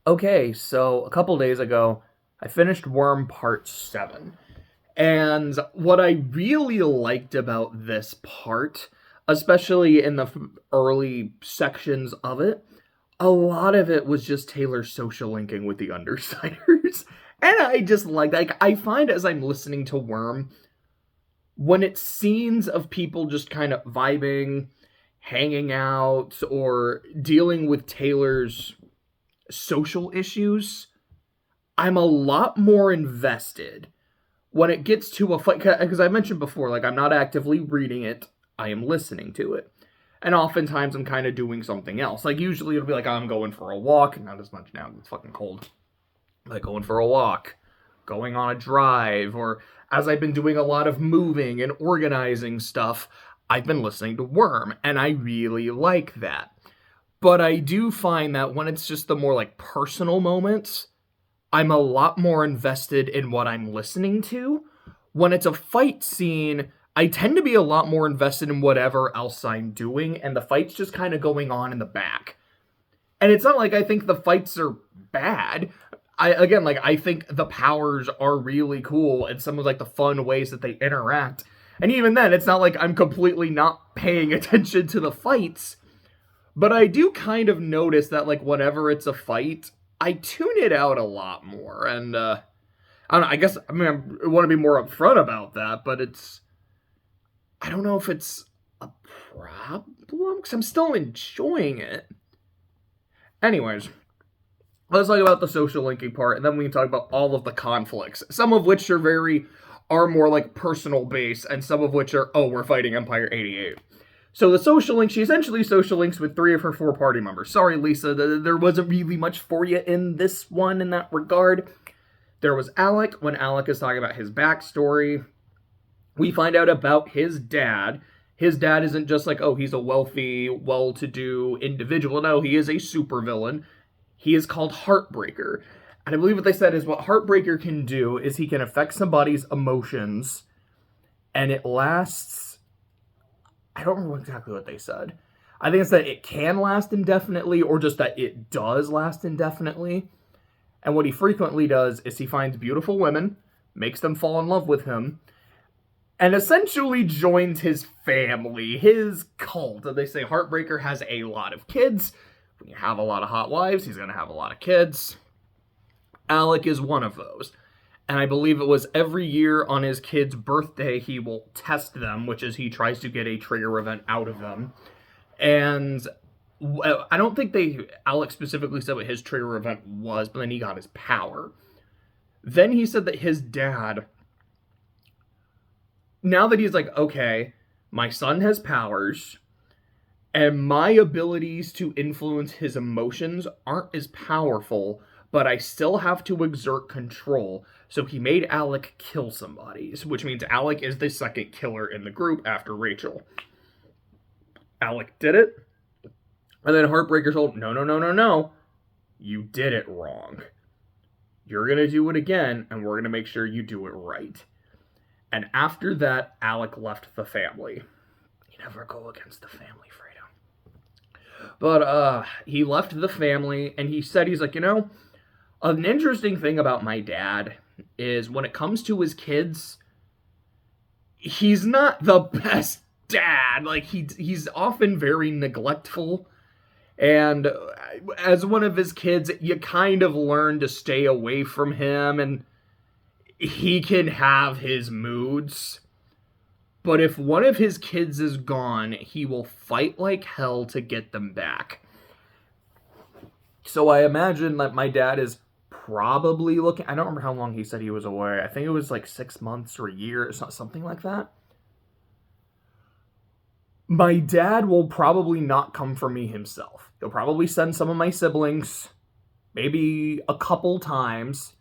Okay, so a couple days ago, I finished Worm Part 7. And what I really liked about this part, especially in the early sections of it, a lot of it was just Taylor social linking with the Undersiders. And I just like I find as I'm listening to Worm, when it's scenes of people just kind of vibing, hanging out, or dealing with Taylor's social issues, I'm a lot more invested when it gets to a fight. Because I mentioned before, like, I'm not actively reading it, I am listening to it. And oftentimes I'm kind of doing something else. Like, usually it'll be like, I'm going for a walk, not as much now, it's fucking cold. Like, going for a walk, going on a drive, or as I've been doing a lot of moving and organizing stuff, I've been listening to Worm, and I really like that. But I do find that when it's just the more like personal moments, I'm a lot more invested in what I'm listening to. When it's a fight scene, I tend to be a lot more invested in whatever else I'm doing, and the fight's just kind of going on in the back. And it's not like I think the fights are bad. I think the powers are really cool, and some of like the fun ways that they interact. And even then, it's not like I'm completely not paying attention to the fights. But I do kind of notice that, like, whenever it's a fight, I tune it out a lot more. And, I don't know, I want to be more upfront about that, but I don't know if it's a problem, because I'm still enjoying it. Anyways, let's talk about the social linking part, and then we can talk about all of the conflicts. Some of which are more, like, personal based, and some of which are, oh, we're fighting Empire 88. So the social link, she essentially social links with 3 of her 4 party members. Sorry, Lisa, there wasn't really much for you in this one in that regard. There was Alec, when Alec is talking about his backstory. We find out about his dad. His dad isn't just like, oh, he's a wealthy, well-to-do individual. No, he is a supervillain. He is called Heartbreaker. And I believe what they said is what Heartbreaker can do is he can affect somebody's emotions, and it lasts... I don't remember exactly what they said. I think it's that it can last indefinitely, or just that it does last indefinitely. And what he frequently does is he finds beautiful women, makes them fall in love with him, and essentially joins his family, his cult. And they say Heartbreaker has a lot of kids. When you have a lot of hot wives, he's going to have a lot of kids. Alec is one of those. And I believe it was every year on his kid's birthday, he will test them, which is he tries to get a trigger event out of them. And I don't think Alex specifically said what his trigger event was, but then he got his power. Then he said that his dad, now that he's like, okay, my son has powers, and my abilities to influence his emotions aren't as powerful, but I still have to exert control. So he made Alec kill somebody, which means Alec is the second killer in the group after Rachel. Alec did it, and then Heartbreaker told, no, you did it wrong. You're going to do it again, and we're going to make sure you do it right. And after that, Alec left the family. You never go against the family, Fredo. But he left the family, and he said, he's like, an interesting thing about my dad is when it comes to his kids, he's not the best dad. Like, he's often very neglectful. And as one of his kids, you kind of learn to stay away from him, and he can have his moods. But if one of his kids is gone, he will fight like hell to get them back. So I imagine that my dad is probably looking... I don't remember how long he said he was away. I think it was like 6 months or a year, something like that. My dad will probably not come for me himself. He'll probably send some of my siblings, maybe a couple times,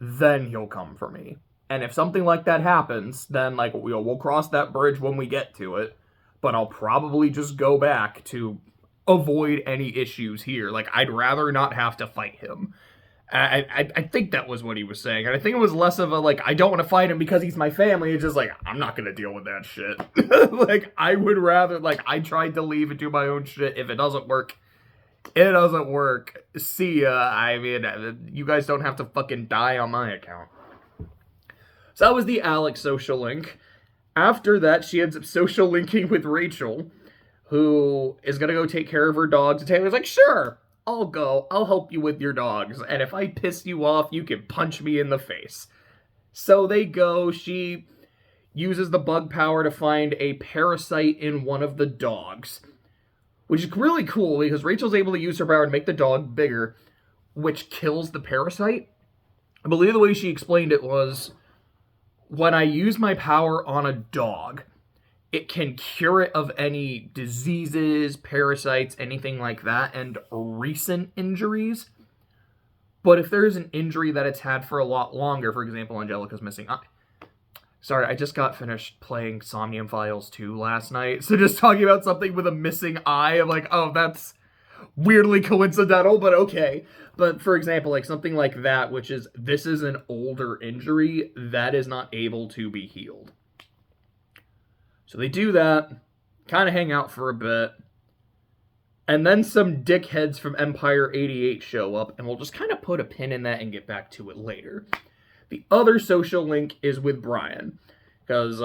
then he'll come for me. And if something like that happens, then like we'll cross that bridge when we get to it. But I'll probably just go back to avoid any issues here. Like, I'd rather not have to fight him. I think that was what he was saying. And I think it was less of a, like, I don't want to fight him because he's my family. It's just like, I'm not going to deal with that shit. Like, I would rather, like, I tried to leave and do my own shit. If it doesn't work, It doesn't work. See ya. I mean, you guys don't have to fucking die on my account. So that was the Alex social link. After that, she ends up social linking with Rachel, who is gonna go take care of her dogs. And Taylor's like, sure, I'll go. I'll help you with your dogs. And if I piss you off, you can punch me in the face. So they go. She uses the bug power to find a parasite in one of the dogs, which is really cool because Rachel's able to use her power to make the dog bigger, which kills the parasite. I believe the way she explained it was, when I use my power on a dog, it can cure it of any diseases, parasites, anything like that, and recent injuries. But if there's an injury that it's had for a lot longer, for example, Angelica's missing eye. Sorry, I just got finished playing Somnium Files 2 last night, so just talking about something with a missing eye, I'm like, oh, that's weirdly coincidental, but okay. But for example, like something like that, which is, this is an older injury that is not able to be healed. So they do that, kind of hang out for a bit, and then some dickheads from Empire 88 show up, and we'll just kind of put a pin in that and get back to it later. The other social link is with Brian, because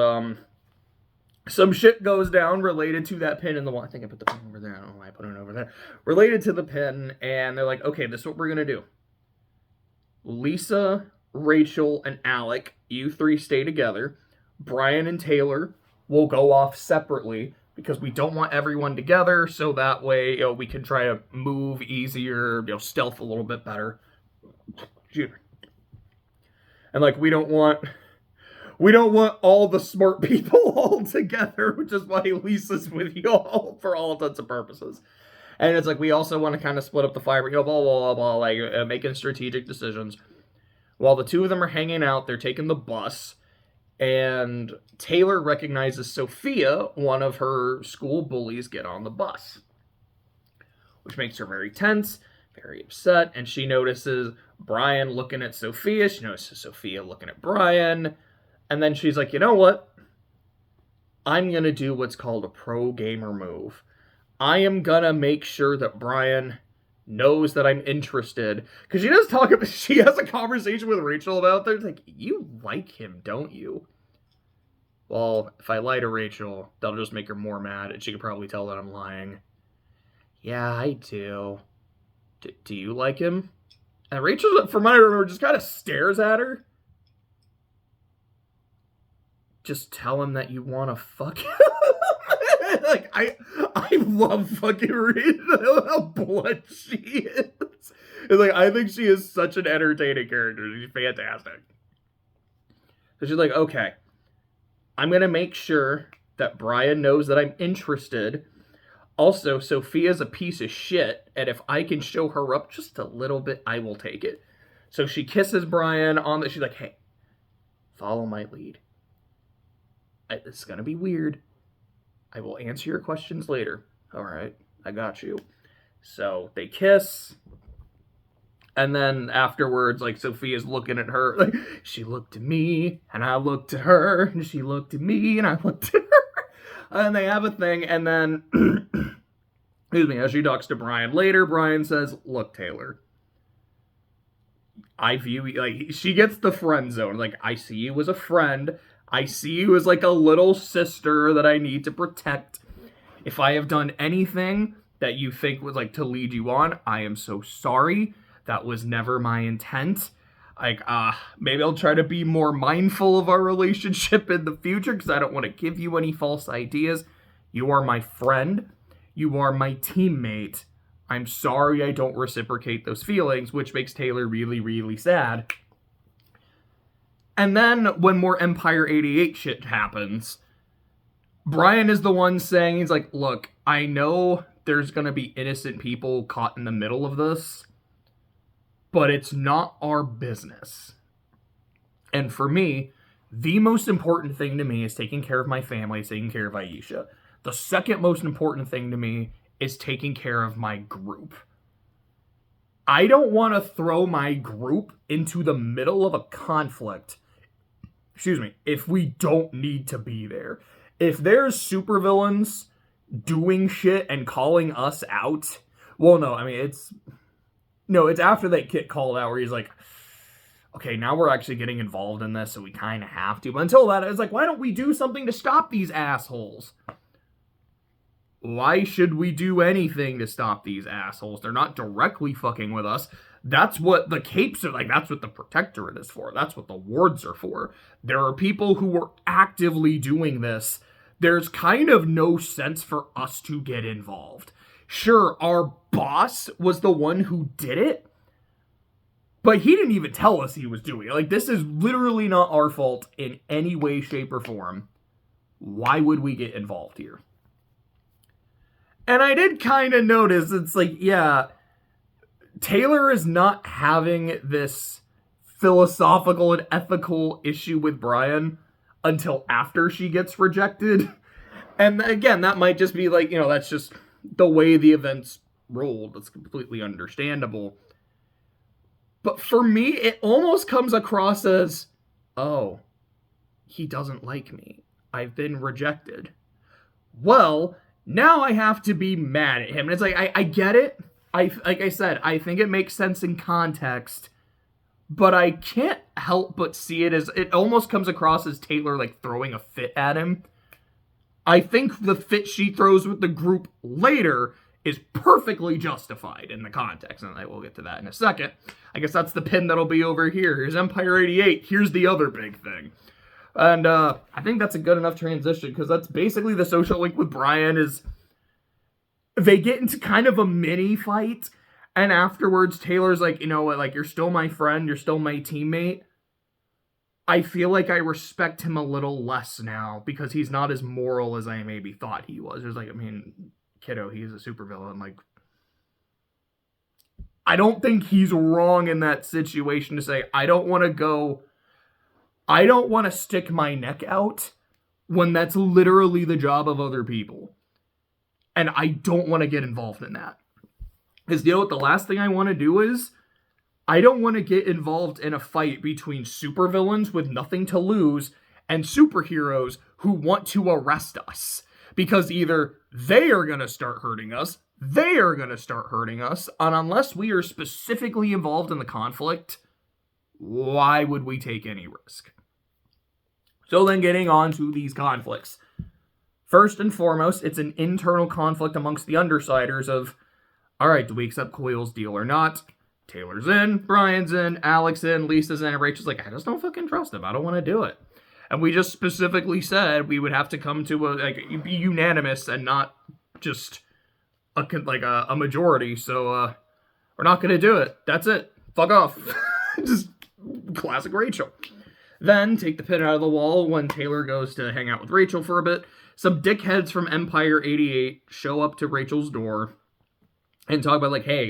some shit goes down related to that pin in the wall. I think I put the pin over there. I don't know why I put it over there. Related to the pin, and they're like, okay, this is what we're going to do. Lisa, Rachel, and Alec, you three stay together. Brian and Taylor will go off separately because we don't want everyone together, so that way, you know, we can try to move easier, you know, stealth a little bit better. And like, we don't want all the smart people all together, which is why Lisa's with you all for all intents and purposes. And it's like, we also want to kind of split up the fire, you know, blah, blah, blah, blah, like making strategic decisions. While the two of them are hanging out, they're taking the bus, and Taylor recognizes Sophia, one of her school bullies, get on the bus, which makes her very tense, very upset, and she notices Brian looking at Sophia, she notices Sophia looking at Brian, and then she's like, you know what? I'm going to do what's called a pro gamer move. I am going to make sure that Brian knows that I'm interested. Because she does talk about, she has a conversation with Rachel about that. It's like, you like him, don't you? Well, if I lie to Rachel, that'll just make her more mad, and she could probably tell that I'm lying. Yeah, I do. Do you like him? And Rachel, from what I remember, just kind of stares at her. Just tell him that you want to fuck him. Like, I love fucking Rachel, how blunt she is. It's like, I think she is such an entertaining character. She's fantastic. So she's like, okay, I'm going to make sure that Brian knows that I'm interested. Also, Sophia's a piece of shit, and if I can show her up just a little bit, I will take it. So she kisses Brian on the, she's like, hey, follow my lead. This is going to be weird. I will answer your questions later. All right, I got you. So they kiss. And then afterwards, like, Sophia's looking at her. Like, she looked at me, and I looked at her. And she looked at me, and I looked at her. And they have a thing, and then, excuse me, as she talks to Brian later, Brian says, look, Taylor, I view you, like, she gets the friend zone. Like, I see you as a friend. I see you as like a little sister that I need to protect. If I have done anything that you think was like to lead you on, I am so sorry. That was never my intent. Like, maybe I'll try to be more mindful of our relationship in the future because I don't want to give you any false ideas. You are my friend. You are my teammate. I'm sorry I don't reciprocate those feelings, which makes Taylor really, really sad. And then, when more Empire 88 shit happens, Brian is the one saying, he's like, look, I know there's going to be innocent people caught in the middle of this, but it's not our business. And for me, the most important thing to me is taking care of my family, taking care of Aisha. The second most important thing to me is taking care of my group. I don't want to throw my group into the middle of a conflict, if we don't need to be there. If there's supervillains doing shit and calling us out, Well, no, I mean, it's after that Kit called out where he's like, okay, now we're actually getting involved in this, so we kind of have to. But until that, it's like, why don't we do something to stop these assholes? Why should we do anything to stop these assholes? They're not directly fucking with us. That's what the capes are like. That's what the protectorate is for. That's what the wards are for. There are people who are actively doing this. There's kind of no sense for us to get involved. Sure, our boss was the one who did it, but he didn't even tell us he was doing it. Like, this is literally not our fault in any way, shape, or form. Why would we get involved here? And I did kind of notice, it's like, yeah, Taylor is not having this philosophical and ethical issue with Brian until after she gets rejected. And again, that might just be like, that's just the way the events rolled. It's completely understandable. But for me, it almost comes across as, oh, he doesn't like me. I've been rejected. Well, now I have to be mad at him. And it's like, I get it. Like I said, I think it makes sense in context, but I can't help but see it as, it almost comes across as Taylor, like, throwing a fit at him. I think the fit she throws with the group later is perfectly justified in the context, and I will get to that in a second. I guess that's the pin that'll be over here. Here's Empire 88. Here's the other big thing. And I think that's a good enough transition, because that's basically the social link with Brian is they get into kind of a mini fight, and afterwards Taylor's like, you know what, like, you're still my friend, you're still my teammate. I feel like I respect him a little less now, because he's not as moral as I maybe thought he was. It was like, I mean, kiddo, he's a supervillain. Like, I don't think he's wrong in that situation to say, I don't want to stick my neck out when that's literally the job of other people. And I don't want to get involved in that. Because you know what the last thing I want to do is, I don't want to get involved in a fight between supervillains with nothing to lose and superheroes who want to arrest us. Because either they are going to start hurting us, and unless we are specifically involved in the conflict, why would we take any risk? So then getting on to these conflicts. First and foremost, it's an internal conflict amongst the Undersiders of, alright, do we accept Coyle's deal or not? Taylor's in, Brian's in, Alex in, Lisa's in, and Rachel's like, I just don't fucking trust him. I don't want to do it. And we just specifically said we would have to come to be unanimous and not just a majority. So we're not going to do it. That's it. Fuck off. Just classic Rachel. Then take the pin out of the wall when Taylor goes to hang out with Rachel for a bit. Some dickheads from Empire 88 show up to Rachel's door and talk about, like, hey,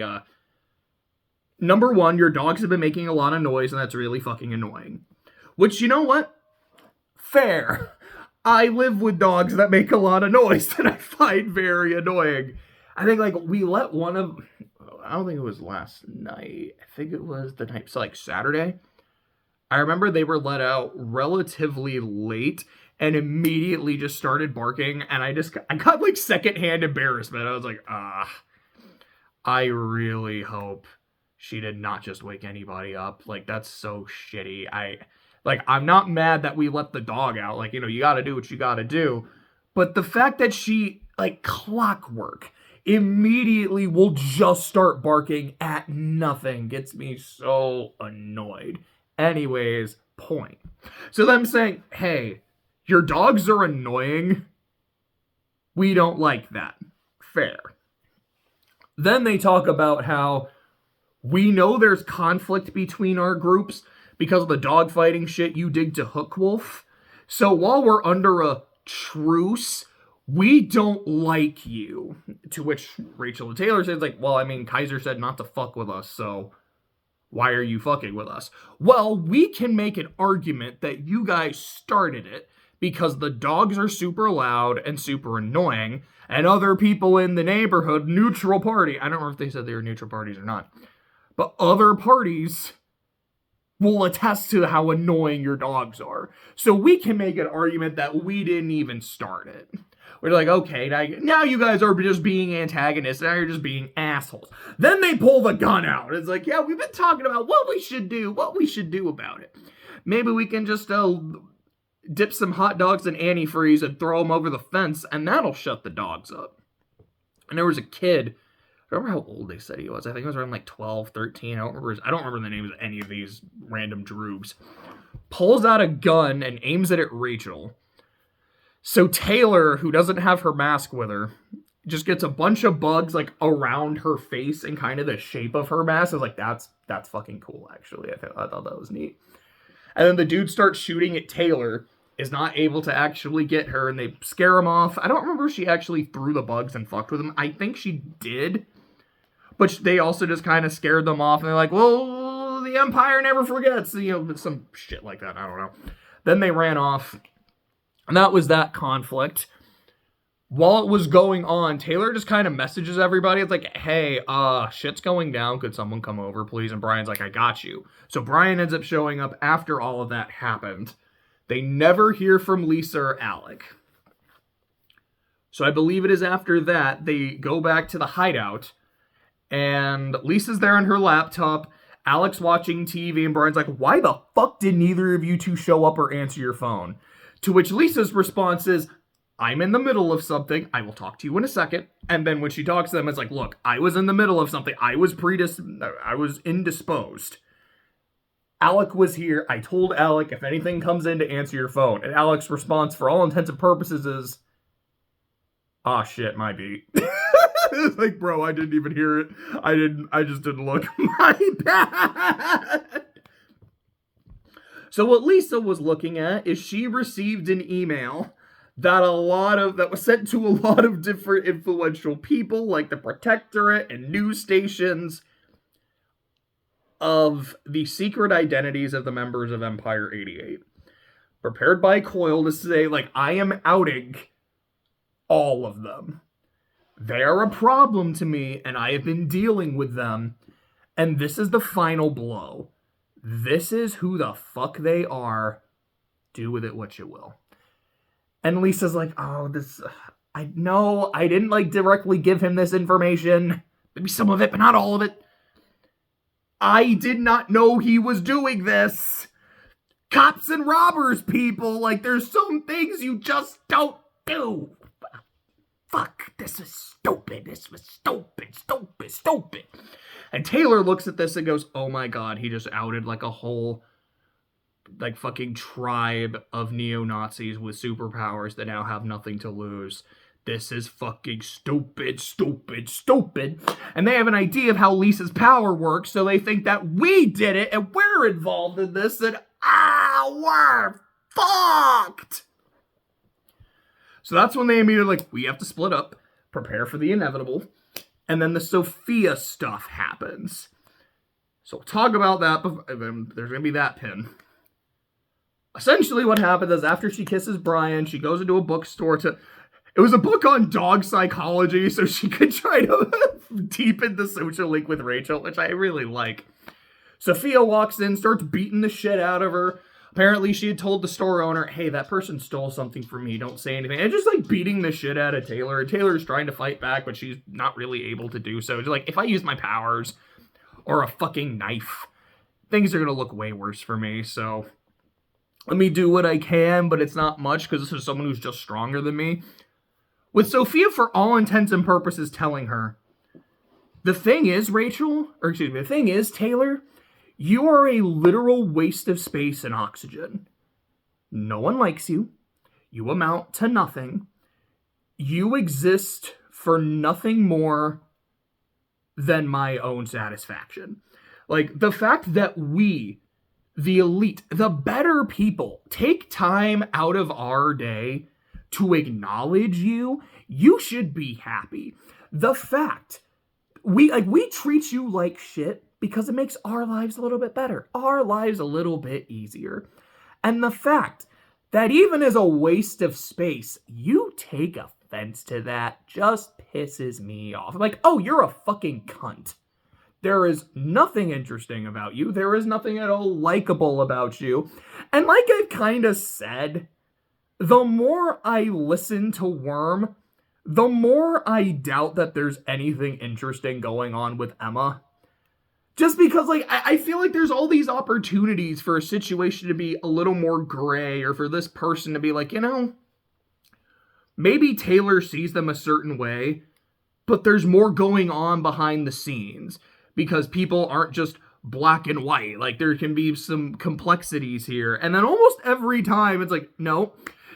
number one, your dogs have been making a lot of noise, and that's really fucking annoying. Which, you know what? Fair. I live with dogs that make a lot of noise that I find very annoying. I think, like, we let one of... I don't think it was last night. I think it was the night... So, like, Saturday. I remember they were let out relatively late and immediately just started barking, and I got, like, secondhand embarrassment. I was like, I really hope she did not just wake anybody up. Like, that's so shitty. I'm not mad that we let the dog out. Like, you gotta do what you gotta do. But the fact that she, like clockwork, immediately will just start barking at nothing gets me so annoyed. Anyways, point. So them saying, hey, your dogs are annoying. We don't like that. Fair. Then they talk about how we know there's conflict between our groups because of the dogfighting shit you did to Hookwolf. So while we're under a truce, we don't like you. To which Rachel and Taylor says, like, well, I mean, Kaiser said not to fuck with us, so why are you fucking with us? Well, we can make an argument that you guys started it because the dogs are super loud and super annoying, and other people in the neighborhood, neutral party, I don't know if they said they were neutral parties or not, but other parties will attest to how annoying your dogs are. So we can make an argument that we didn't even start it. We're like, okay, now you guys are just being antagonists. Now you're just being assholes. Then they pull the gun out. It's like, yeah, we've been talking about what we should do about it. Maybe we can just dip some hot dogs in antifreeze and throw them over the fence, and that'll shut the dogs up. And there was a kid. I don't remember how old they said he was. I think it was around like 12, 13. I don't remember the names of any of these random droobs. Pulls out a gun and aims it at Rachel. So Taylor, who doesn't have her mask with her, just gets a bunch of bugs like around her face and kind of the shape of her mask. I was like, that's fucking cool, actually. I thought that was neat. And then the dude starts shooting at Taylor, is not able to actually get her, and they scare him off. I don't remember if she actually threw the bugs and fucked with him. I think she did. But they also just kind of scared them off, and they're like, well, the Empire never forgets. Some shit like that. I don't know. Then they ran off. And that was that conflict. While it was going on, Taylor just kind of messages everybody. It's like, hey, shit's going down. Could someone come over, please? And Brian's like, I got you. So Brian ends up showing up after all of that happened. They never hear from Lisa or Alec. So I believe it is after that, they go back to the hideout. And Lisa's there on her laptop. Alec's watching TV. And Brian's like, why the fuck did neither of you two show up or answer your phone? To which Lisa's response is, I'm in the middle of something. I will talk to you in a second. And then when she talks to them, it's like, look, I was in the middle of something. I was indisposed. Alec was here. I told Alec, if anything comes in, to answer your phone. And Alec's response, for all intents and purposes, is, ah, shit, my beat. It's like, bro, I didn't even hear it. I just didn't look. My bad. So what Lisa was looking at is she received an email that was sent to a lot of different influential people, like the Protectorate and news stations, of the secret identities of the members of Empire 88. Prepared by Coyle to say, like, I am outing all of them. They are a problem to me, and I have been dealing with them, and this is the final blow. This is who the fuck they are. Do with it what you will. And Lisa's like, I didn't like directly give him this information. Maybe some of it, but not all of it. I did not know he was doing this. Cops and robbers, people. Like, there's some things you just don't do. Fuck, this is stupid. This was stupid. And Taylor looks at this and goes, oh my god, he just outed like a whole, like, fucking tribe of neo-Nazis with superpowers that now have nothing to lose. This is fucking stupid. And they have an idea of how Lisa's power works, so they think that we did it and we're involved in this, and we're fucked! So that's when they immediately like, we have to split up, prepare for the inevitable, and then the Sophia stuff happens. So we'll talk about that, there's going to be that pin. Essentially what happens is after she kisses Brian, she goes into a bookstore it was a book on dog psychology, so she could try to deepen the social link with Rachel, which I really like. Sophia walks in, starts beating the shit out of her. Apparently she had told the store owner, hey, that person stole something from me, don't say anything. And just like beating the shit out of Taylor. And Taylor's trying to fight back, but she's not really able to do so. She's like, if I use my powers or a fucking knife, things are going to look way worse for me. So let me do what I can, but it's not much because this is someone who's just stronger than me. With Sophia, for all intents and purposes, telling her, the thing is, Taylor, you are a literal waste of space and oxygen. No one likes you. You amount to nothing. You exist for nothing more than my own satisfaction. Like, the fact that we, the elite, the better people, take time out of our day to acknowledge you, you should be happy. The fact we treat you like shit because it makes our lives a little bit better, our lives a little bit easier. And the fact that even as a waste of space, you take offense to that just pisses me off. I'm like, oh, you're a fucking cunt. There is nothing interesting about you. There is nothing at all likable about you. And like I've kind of said, the more I listen to Worm, the more I doubt that there's anything interesting going on with Emma. Just because, like, I feel like there's all these opportunities for a situation to be a little more gray, or for this person to be like, maybe Taylor sees them a certain way, but there's more going on behind the scenes because people aren't just black and white. Like, there can be some complexities here. And then almost every time it's like, no,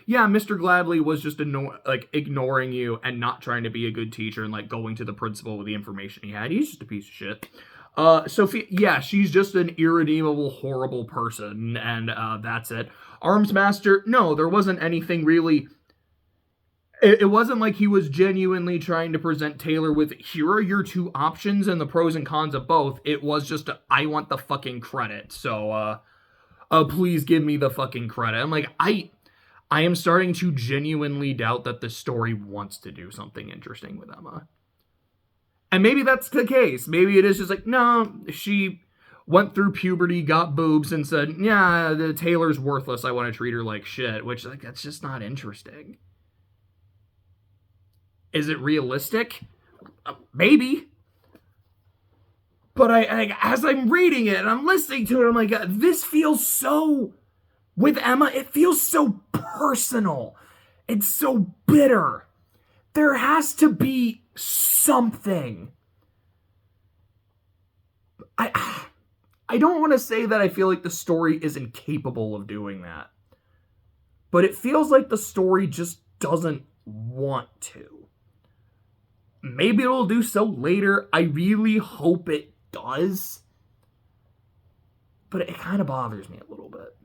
yeah, Mr. Gladly was just ignoring you and not trying to be a good teacher and like going to the principal with the information he had. He's just a piece of shit. Sophie, yeah, she's just an irredeemable, horrible person, and that's it. Arms Master, no, there wasn't anything really. It wasn't like he was genuinely trying to present Taylor with, here are your two options and the pros and cons of both. It was just, I want the fucking credit, so, please give me the fucking credit. I'm like, I am starting to genuinely doubt that this story wants to do something interesting with Emma. And maybe that's the case. Maybe it is just like, no, she went through puberty, got boobs, and said, yeah, the Taylor's worthless. I want to treat her like shit. Which, like, that's just not interesting. Is it realistic? Maybe. But I as I'm reading it and I'm listening to it, I'm like, this feels so, with Emma, it feels so personal. It's so bitter. There has to be something. I don't want to say that I feel like the story is incapable of doing that. But it feels like the story just doesn't want to. Maybe it'll do so later. I really hope it does. But it kind of bothers me a little bit.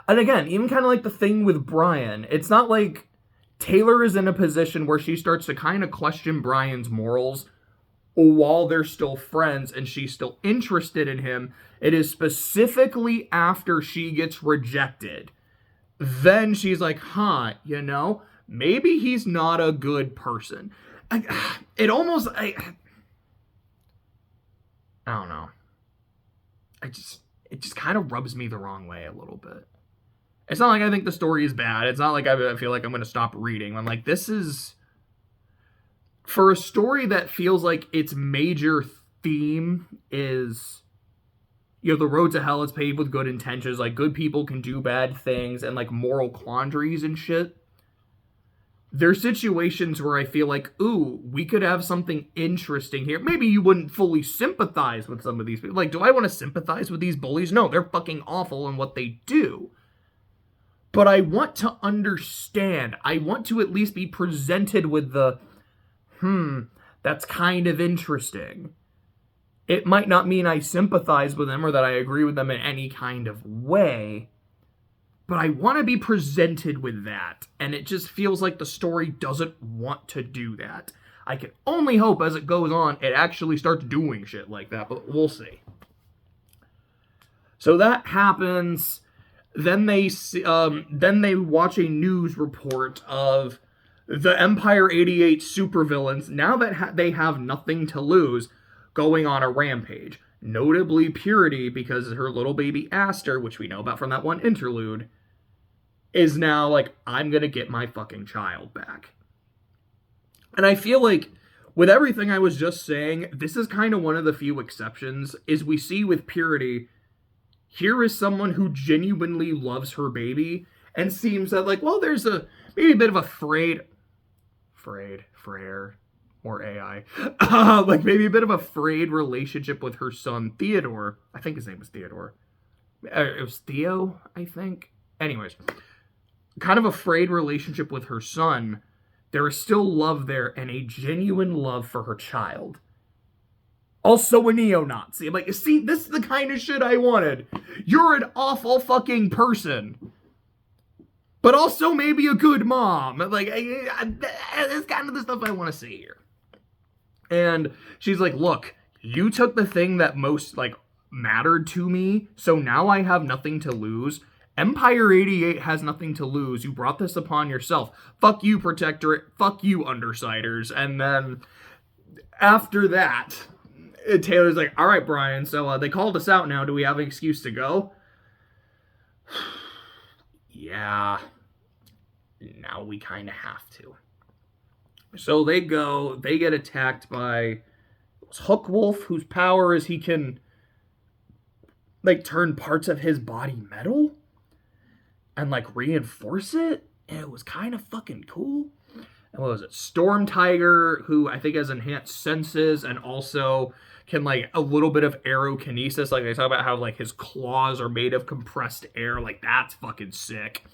And again, even kind of like the thing with Brian, it's not like Taylor is in a position where she starts to kind of question Brian's morals while they're still friends and she's still interested in him. It is specifically after she gets rejected. Then she's like, maybe he's not a good person. I don't know. It just kind of rubs me the wrong way a little bit. It's not like I think the story is bad. It's not like I feel like I'm going to stop reading. I'm like, this is, for a story that feels like its major theme is, the road to hell is paved with good intentions. Like, good people can do bad things and, like, moral quandaries and shit. There's situations where I feel like, ooh, we could have something interesting here. Maybe you wouldn't fully sympathize with some of these people. Like, do I want to sympathize with these bullies? No, they're fucking awful in what they do. But I want to understand. I want to at least be presented with the, that's kind of interesting. It might not mean I sympathize with them or that I agree with them in any kind of way, but I want to be presented with that. And it just feels like the story doesn't want to do that. I can only hope as it goes on, it actually starts doing shit like that, but we'll see. So that happens. Then they watch a news report of the Empire 88 supervillains, now that they have nothing to lose, going on a rampage. Notably Purity, because her little baby Aster, which we know about from that one interlude, is now like, I'm gonna get my fucking child back. And I feel like, with everything I was just saying, this is kind of one of the few exceptions, is we see with Purity, here is someone who genuinely loves her baby, and seems that, like, well, there's maybe a bit of a frayed, or AI, like maybe a bit of a frayed relationship with her son, Theodore. I think his name was Theodore. It was Theo, I think. Anyways, kind of a frayed relationship with her son. There is still love there, and a genuine love for her child. Also a neo-Nazi. I'm like, see, this is the kind of shit I wanted. You're an awful fucking person, but also maybe a good mom. Like, it's kind of the stuff I want to see here. And she's like, look, you took the thing that most, like, mattered to me, so now I have nothing to lose. Empire 88 has nothing to lose. You brought this upon yourself. Fuck you, Protectorate. Fuck you, Undersiders. And then, after that, Taylor's like, all right, Brian, so they called us out now. Do we have an excuse to go? yeah, now we kind of have to. So they get attacked by Hook Wolf, whose power is he can like turn parts of his body metal and like reinforce it. And it was kind of fucking cool. And what was it? Storm Tiger, who I think has enhanced senses and also can like a little bit of aerokinesis. Like they talk about how like his claws are made of compressed air. Like that's fucking sick.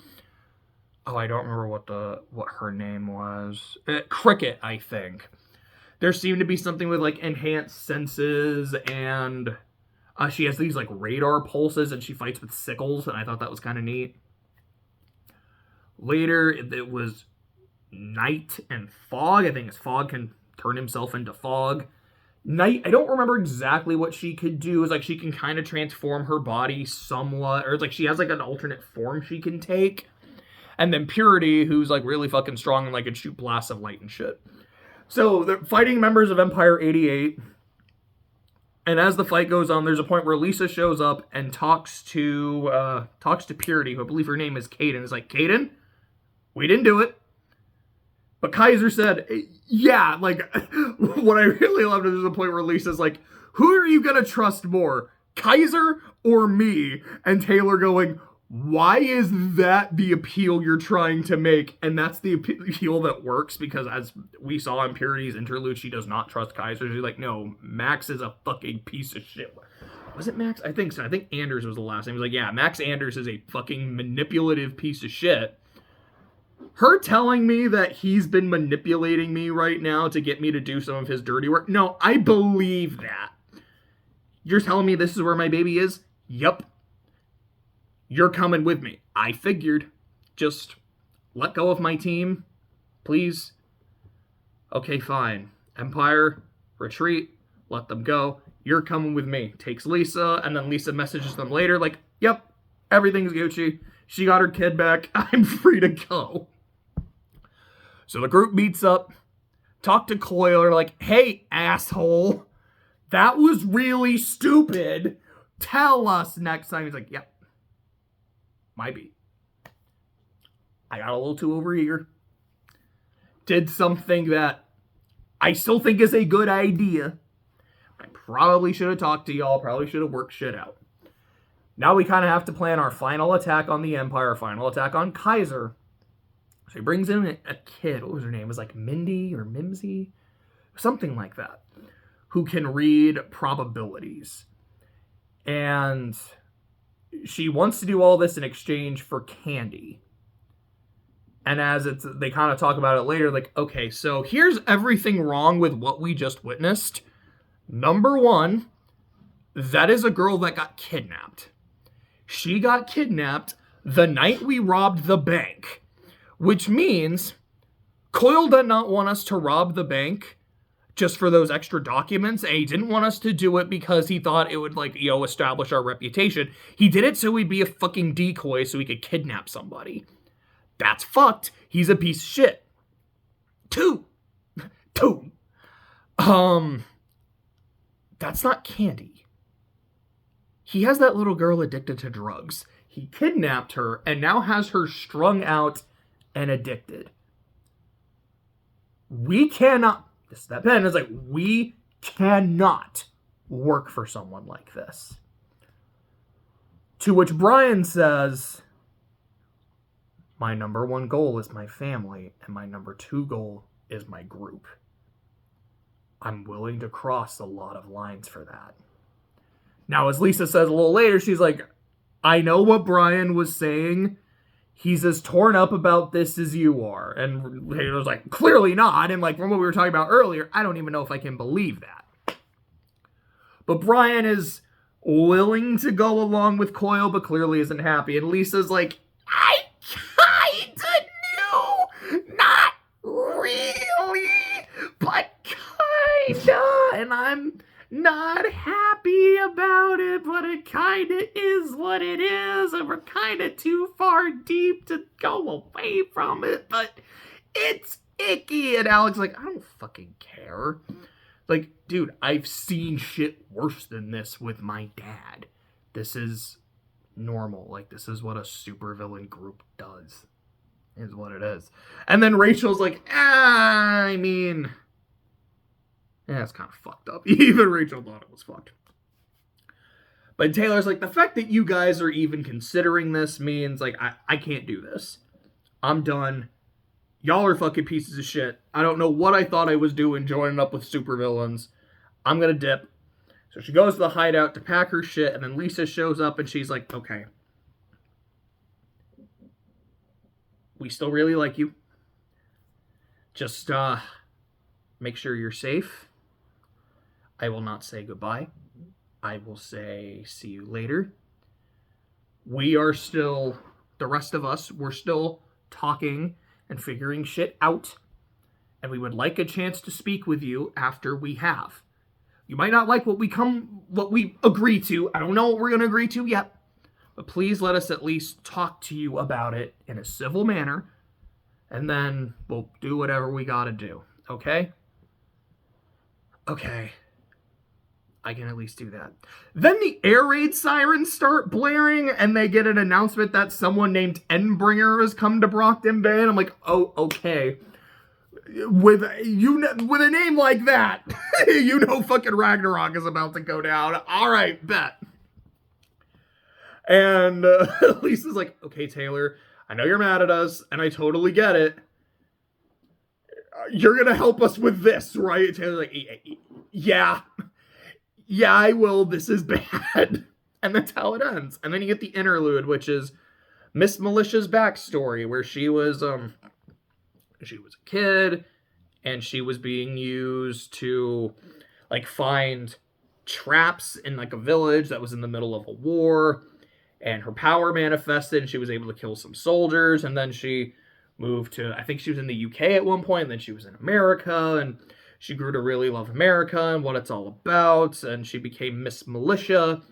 Oh, I don't remember what her name was. Cricket, I think. There seemed to be something with like enhanced senses, and she has these like radar pulses, and she fights with sickles, and I thought that was kind of neat. Later, it was Night and Fog. I think Fog can turn himself into Fog. Night, I don't remember exactly what she could do. It's like she can kind of transform her body somewhat, or it's like she has like an alternate form she can take. And then Purity, who's like really fucking strong and like can shoot blasts of light and shit. So they're fighting members of Empire 88. And as the fight goes on, there's a point where Lisa shows up and talks to Purity, who I believe her name is Kaden. It's like, Kaden, we didn't do it. But Kaiser said, yeah, like, what I really loved is there's a point where Lisa's like, who are you going to trust more, Kaiser or me? And Taylor going, why is that the appeal you're trying to make? And that's the appeal that works, because as we saw in Purity's interlude, she does not trust Kaiser. She's like, no, Max is a fucking piece of shit. Was it Max? I think so. I think Anders was the last name. He was like, yeah, Max Anders is a fucking manipulative piece of shit. Her telling me that he's been manipulating me right now to get me to do some of his dirty work. No, I believe that. You're telling me this is where my baby is? Yup. You're coming with me. I figured. Just let go of my team, please. Okay, fine. Empire, retreat, let them go. You're coming with me. Takes Lisa, and then Lisa messages them later like, yep, everything's Gucci. She got her kid back. I'm free to go. So the group meets up, talk to Coiler like, hey, asshole, that was really stupid. Tell us next time. He's like, yep. Might be. I got a little too overeager. Did something that I still think is a good idea. I probably should have talked to y'all. Probably should have worked shit out. Now we kind of have to plan our final attack on the Empire. Final attack on Kaiser. So he brings in a kid. What was her name? It was like Mindy or Mimsy? Something like that. Who can read probabilities. And she wants to do all this in exchange for candy. And as they kind of talk about it later, like, okay, so here's everything wrong with what we just witnessed. Number one, that is a girl that got kidnapped. She got kidnapped the night we robbed the bank, which means Coyle did not want us to rob the bank just for those extra documents, and he didn't want us to do it because he thought it would, like, establish our reputation. He did it so we'd be a fucking decoy so we could kidnap somebody. That's fucked. He's a piece of shit. Two. That's not candy. He has that little girl addicted to drugs. He kidnapped her and now has her strung out and addicted. We cannot... That pen is like, we cannot work for someone like this. To which Brian says, my number one goal is my family, and my number two goal is my group. I'm willing to cross a lot of lines for that. Now, as Lisa says a little later, she's like, I know what Brian was saying. He's as torn up about this as you are. And Taylor's like, clearly not. And like from what we were talking about earlier, I don't even know if I can believe that. But Brian is willing to go along with Coyle, but clearly isn't happy. And Lisa's like, I kinda knew. Not really, but kinda. And I'm not happy about it, but it kinda is what it is, and we're kinda too far deep to go away from it, but it's icky. And Alex like, I don't fucking care. Like, dude, I've seen shit worse than this with my dad. This is normal. Like, this is what a supervillain group does, is what it is. And then Rachel's like, I mean, yeah, it's kind of fucked up. Even Rachel thought it was fucked. But Taylor's like, the fact that you guys are even considering this means, like, I can't do this. I'm done. Y'all are fucking pieces of shit. I don't know what I thought I was doing joining up with supervillains. I'm gonna dip. So she goes to the hideout to pack her shit, and then Lisa shows up and she's like, okay, we still really like you. Just make sure you're safe. I will not say goodbye. I will say see you later. We are still, the rest of us, we're still talking and figuring shit out. And we would like a chance to speak with you after we have. You might not like what we agree to. I don't know what we're going to agree to yet. But please let us at least talk to you about it in a civil manner. And then we'll do whatever we got to do. Okay? Okay. I can at least do that. Then the air raid sirens start blaring, and they get an announcement that someone named Endbringer has come to Brockton Bay. And I'm like, oh, okay. With a name like that, you know fucking Ragnarok is about to go down. All right, bet. And Lisa's like, okay, Taylor, I know you're mad at us, and I totally get it. You're going to help us with this, right? Taylor's like, yeah. Yeah, I will. This is bad. And that's how it ends. And then you get the interlude, which is Miss Militia's backstory, where she was a kid, and she was being used to, like, find traps in, like, a village that was in the middle of a war, and her power manifested, and she was able to kill some soldiers, and then she moved to, I think she was in the UK at one point, and then she was in America, and she grew to really love America and what it's all about, and she became Miss Militia,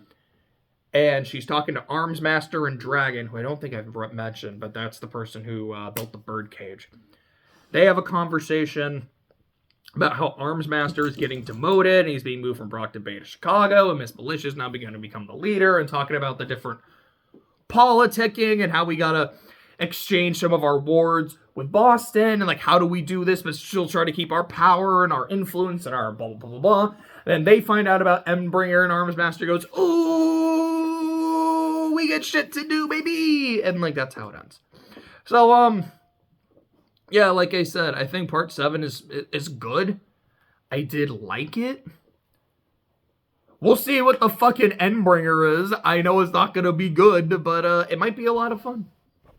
and she's talking to Armsmaster and Dragon, who I don't think I've mentioned, but that's the person who built the birdcage. They have a conversation about how Armsmaster is getting demoted, and he's being moved from Brockton Bay to Chicago, and Miss Militia is now beginning to become the leader, and talking about the different politicking and how we gotta exchange some of our wards with Boston, and like, how do we do this but still try to keep our power and our influence and our blah blah blah blah. And then they find out about Endbringer, and Armsmaster goes, ooh, we get shit to do, baby. And like, that's how it ends. So yeah, like I said, I think part 7 is good. I did like it. We'll see what the fucking Endbringer is. I know it's not gonna be good, but it might be a lot of fun.